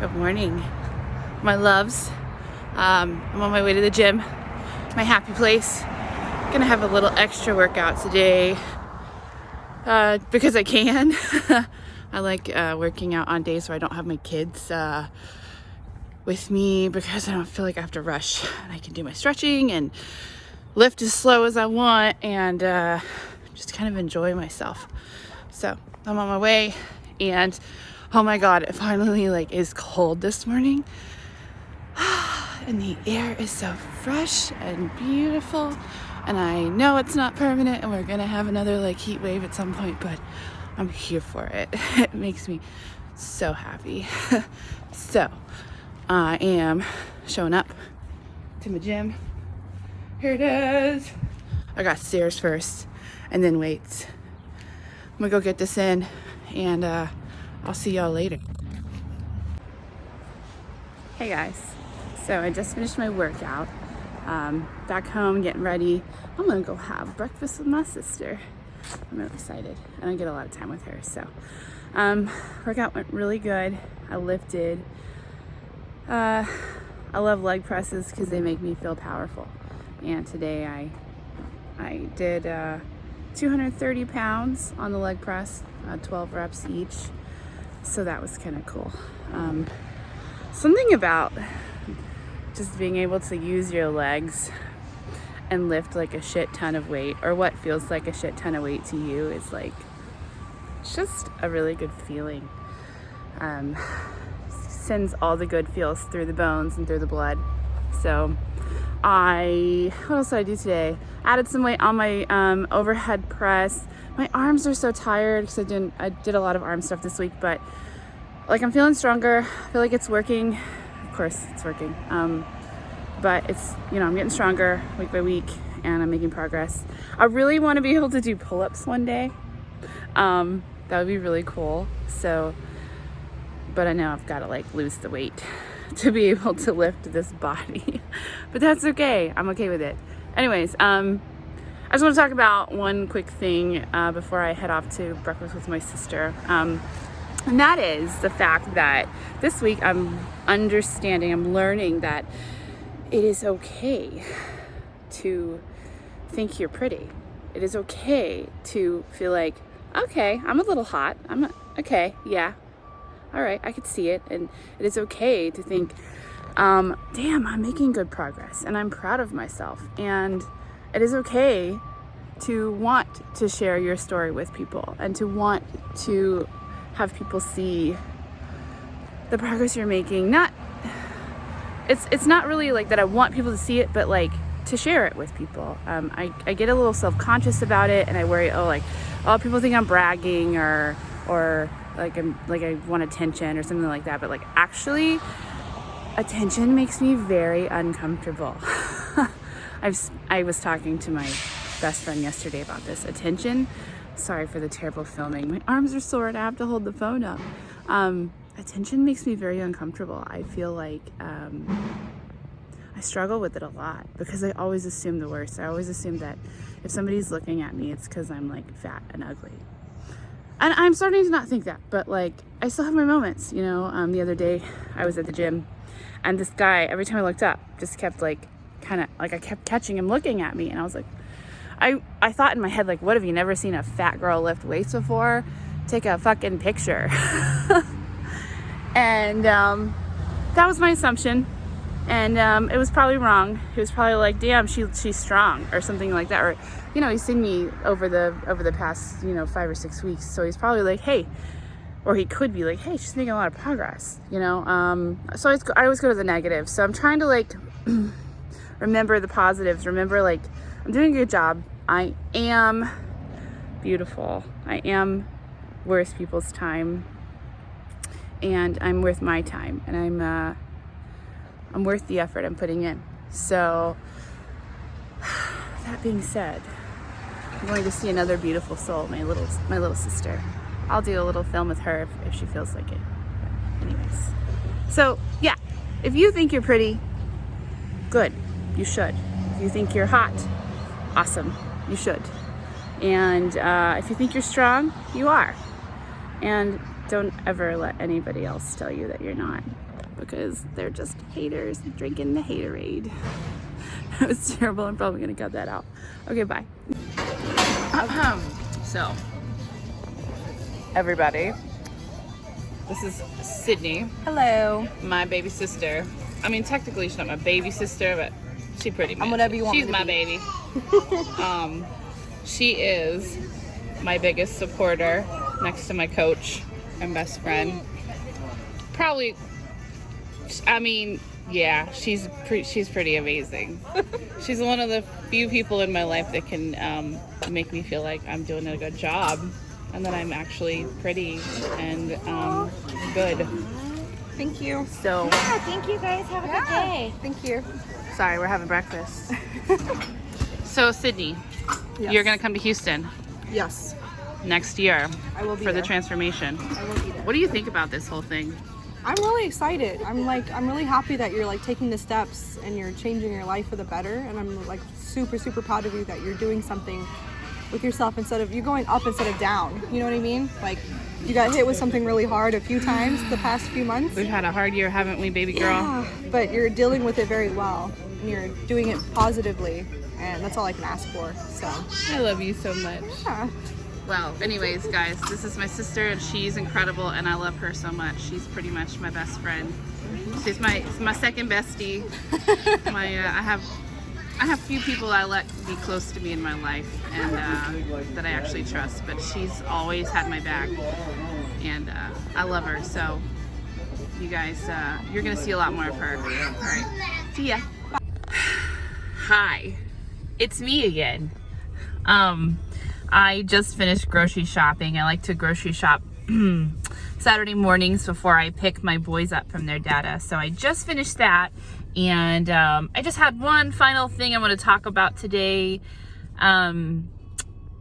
Good morning, my loves. I'm on my way to the gym, my happy place. Gonna have a little extra workout today because I can. I like working out on days where I don't have my kids with me because I don't feel like I have to rush. And I can do my stretching and lift as slow as I want and just kind of enjoy myself. So I'm on my way, and oh my god, it finally is cold this morning. And the air is so fresh and beautiful, and I know it's not permanent and we're gonna have another heat wave at some point, but I'm here for it. It makes me so happy. So I am showing up to my gym. Here it is. I got stairs first and then weights. I'm gonna go get this in, and I'll see y'all later. Hey guys, so I just finished my workout. Back home, getting ready. I'm gonna go have breakfast with my sister. I'm really excited. I don't get a lot of time with her, so workout went really good. I lifted. I love leg presses because they make me feel powerful. And today I did 230 pounds on the leg press, 12 reps each. So that was kind of cool. Something about just being able to use your legs and lift a shit ton of weight, or what feels like a shit ton of weight to you, is it's just a really good feeling. Sends all the good feels through the bones and through the blood. So what else did I do today? Added some weight on my overhead press. My arms are so tired because I did a lot of arm stuff this week, but I'm feeling stronger. I feel like it's working. Of course it's working. But it's, I'm getting stronger week by week, and I'm making progress. I really want to be able to do pull-ups one day. That would be really cool. So, but I know I've got to lose the weight to be able to lift this body. But that's okay. I'm okay with it. Anyways, I just want to talk about one quick thing before I head off to breakfast with my sister. And that is the fact that this week I'm learning that it is okay to think you're pretty. It is okay to feel okay, I'm a little hot. Okay, yeah. All right, I could see it. And it is okay to think, damn, I'm making good progress and I'm proud of myself. And it is okay to want to share your story with people and to want to have people see the progress you're making. It's not really that I want people to see it, but to share it with people. I get a little self-conscious about it, and I worry, people think I'm bragging or I want attention or something like that. But actually, attention makes me very uncomfortable. I was talking to my best friend yesterday about this. Attention, sorry for the terrible filming. My arms are sore and I have to hold the phone up. Attention makes me very uncomfortable. I feel I struggle with it a lot because I always assume the worst. I always assume that if somebody's looking at me, it's because I'm fat and ugly. And I'm starting to not think that, but I still have my moments, The other day I was at the gym, and this guy, every time I looked up, just kept I kept catching him looking at me, and I was I thought in my head, what have you never seen a fat girl lift weights before? Take a fucking picture. And that was my assumption, and it was probably wrong. He was probably damn, she's strong, or something like that. Or he's seen me over the past 5 or 6 weeks, so he's probably hey, or he could be hey, she's making a lot of progress, so I always go to the negatives. So I'm trying to remember the positives. Remember I'm doing a good job. I am beautiful. I am worth people's time, and I'm worth my time, and I'm worth the effort I'm putting in. So that being said, I'm going to see another beautiful soul, my little sister. I'll do a little film with her if she feels like it. But anyways, so yeah, if you think you're pretty, good, you should. If you think you're hot, awesome, you should. And if you think you're strong, you are. And don't ever let anybody else tell you that you're not, because they're just haters drinking the haterade. That was terrible. I'm probably gonna cut that out. Okay, bye. So, everybody, this is Sydney. Hello. My baby sister. I mean, technically she's not my baby sister, but she pretty much. I'm whatever you want She's me to my be. baby. She is my biggest supporter, next to my coach and best friend. Probably, I mean, yeah, she's pretty amazing. She's one of the few people in my life that can make me feel like I'm doing a good job and that I'm actually pretty and good. Thank you. So, Yeah, thank you guys. Have a good day. Thank you. sorry, we're having breakfast. So, Sydney, Yes. you're gonna come to Houston Yes. next year I will be for there. the transformation. I will be there. What do you think about this whole thing? I'm really excited. I'm really happy that you're like taking the steps and you're changing your life for the better. And I'm like super, super proud of you that you're doing something with yourself instead of you're going up instead of down. You know what I mean? Like you got hit with something really hard a few times the past few months. We've had a hard year, haven't we, baby girl? Yeah, but you're dealing with it very well and you're doing it positively. And that's all I can ask for. So I love you so much. yeah. Well, anyways, guys, this is my sister, and she's incredible, and I love her so much. She's pretty much my best friend. She's my second bestie. I have few people I let be close to me in my life, and that I actually trust. But she's always had my back, and I love her. So, you guys, you're gonna see a lot more of her. All right, see ya. Hi, it's me again. I just finished grocery shopping. I like to grocery shop Saturday mornings before I pick my boys up from their data. So I just finished that, and I just had one final thing I want to talk about today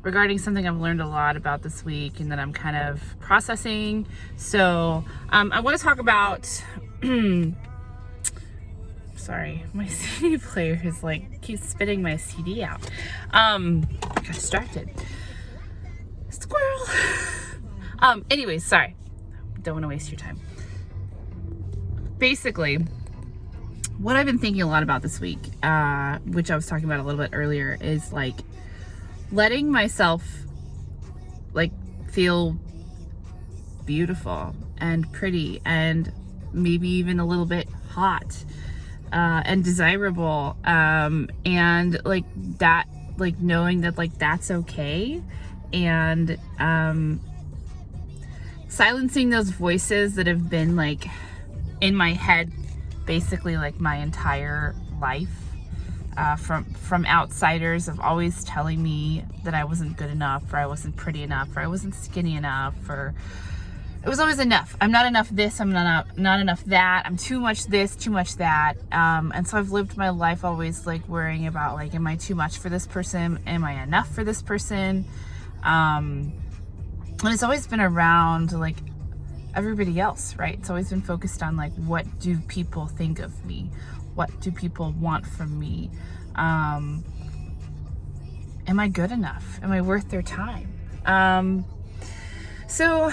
regarding something I've learned a lot about this week and that I'm kind of processing. So I want to talk about sorry, my CD player is like keeps spitting my CD out. I got distracted. Squirrel. Anyways, sorry. Don't want to waste your time. Basically, what I've been thinking a lot about this week, which I was talking about a little bit earlier, is like letting myself like feel beautiful and pretty and maybe even a little bit hot. And desirable, and like that, like knowing that like that's okay, and silencing those voices that have been like in my head basically like my entire life, from outsiders of always telling me that I wasn't good enough, or I wasn't pretty enough, or I wasn't skinny enough, or it was always enough. I'm not enough this, I'm not enough that, I'm too much this, too much that. And so I've lived my life always like worrying about like, am I too much for this person? Am I enough for this person? And it's always been around like everybody else, right? It's always been focused on like, what do people think of me? What do people want from me? Am I good enough? Am I worth their time? So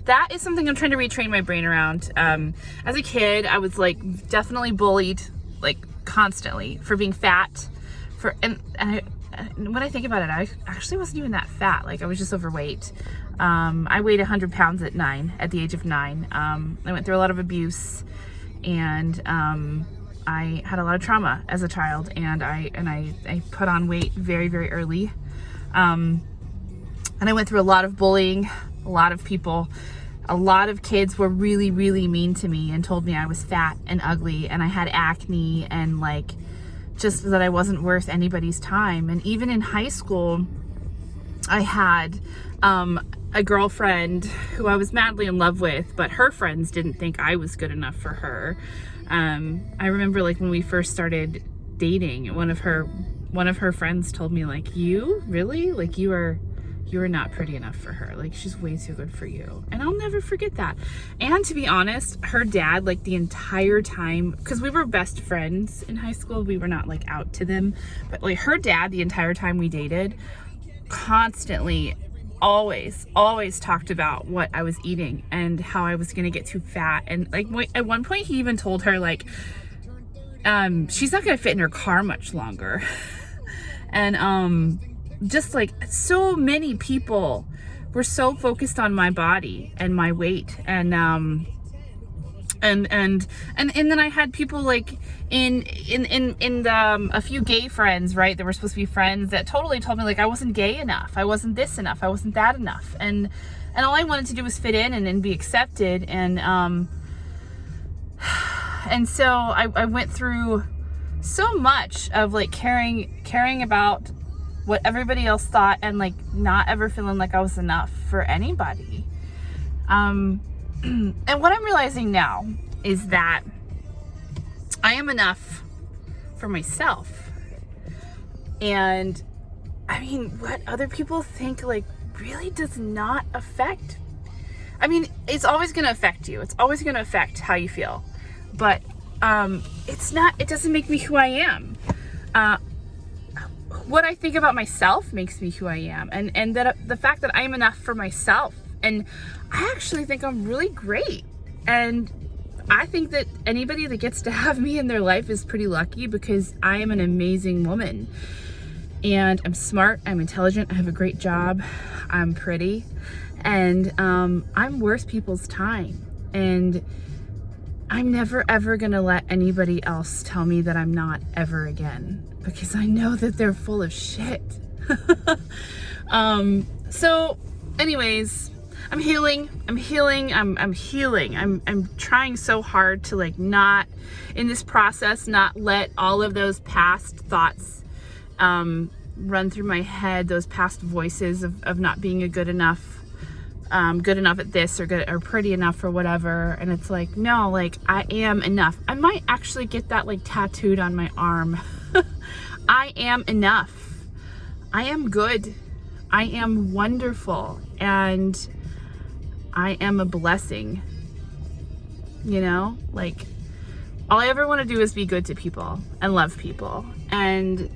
that is something I'm trying to retrain my brain around. As a kid, I was like definitely bullied, like constantly, for being fat. And when I think about it, I actually wasn't even that fat. Like I was just overweight. I weighed 100 pounds at the age of 9. I went through a lot of abuse, and I had a lot of trauma as a child, and I put on weight very, very early. And I went through a lot of bullying. A lot of kids were really, really mean to me and told me I was fat and ugly and I had acne and like just that I wasn't worth anybody's time. And even in high school, I had a girlfriend who I was madly in love with, but her friends didn't think I was good enough for her. I remember like when we first started dating, one of her friends told me like, you really? Like you are not pretty enough for her. Like she's way too good for you. And I'll never forget that. And to be honest, her dad, like the entire time, because we were best friends in high school, we were not like out to them, but like her dad, the entire time we dated, constantly always talked about what I was eating and how I was gonna get too fat. And like at one point he even told her like, she's not gonna fit in her car much longer. And just like so many people were so focused on my body and my weight, and then I had people like in a few gay friends, right, that were supposed to be friends, that totally told me like I wasn't gay enough, I wasn't this enough, I wasn't that enough, and all I wanted to do was fit in and be accepted, and so I went through so much of like caring about what everybody else thought, and like not ever feeling like I was enough for anybody. And what I'm realizing now is that I am enough for myself. And I mean, what other people think like really does not affect. I mean, it's always going to affect you. It's always going to affect how you feel. But it doesn't make me who I am. What I think about myself makes me who I am, and that the fact that I am enough for myself. And I actually think I'm really great, and I think that anybody that gets to have me in their life is pretty lucky, because I am an amazing woman, and I'm smart, I'm intelligent, I have a great job, I'm pretty, and I'm worth people's time, and I'm never ever gonna let anybody else tell me that I'm not ever again, because I know that they're full of shit. So anyways, I'm healing, I'm healing. I'm trying so hard to like not, in this process, not let all of those past thoughts run through my head, those past voices of not being a good enough at this, or good or pretty enough or whatever. And it's like, no, like I am enough. I might actually get that like tattooed on my arm. I am enough. I am good. I am wonderful, and I am a blessing. You know, like all I ever want to do is be good to people and love people, and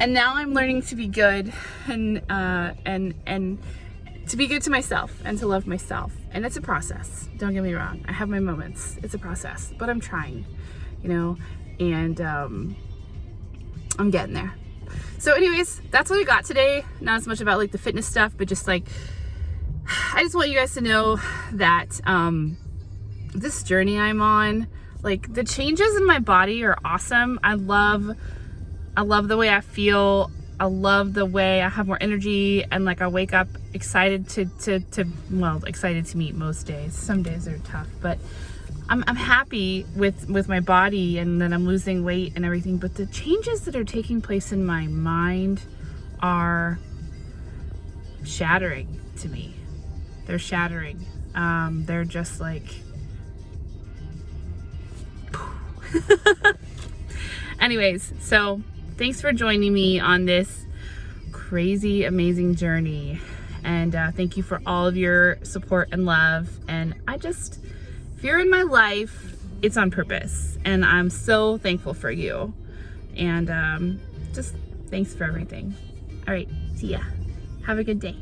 now I'm learning to be good, and to be good to myself and to love myself. And it's a process. Don't get me wrong. I have my moments. It's a process, but I'm trying, you know, and I'm getting there. So anyways, that's what I got today. Not as much about like the fitness stuff, but just like, I just want you guys to know that this journey I'm on, like the changes in my body are awesome. I love the way I feel. I love the way I have more energy, and like I wake up excited excited to meet most days. Some days are tough, but I'm happy with my body, and then I'm losing weight and everything. But the changes that are taking place in my mind are shattering to me. They're shattering. They're just like, anyways, so thanks for joining me on this crazy, amazing journey. And thank you for all of your support and love. And if you're in my life, it's on purpose. And I'm so thankful for you. And just thanks for everything. All right, see ya. Have a good day.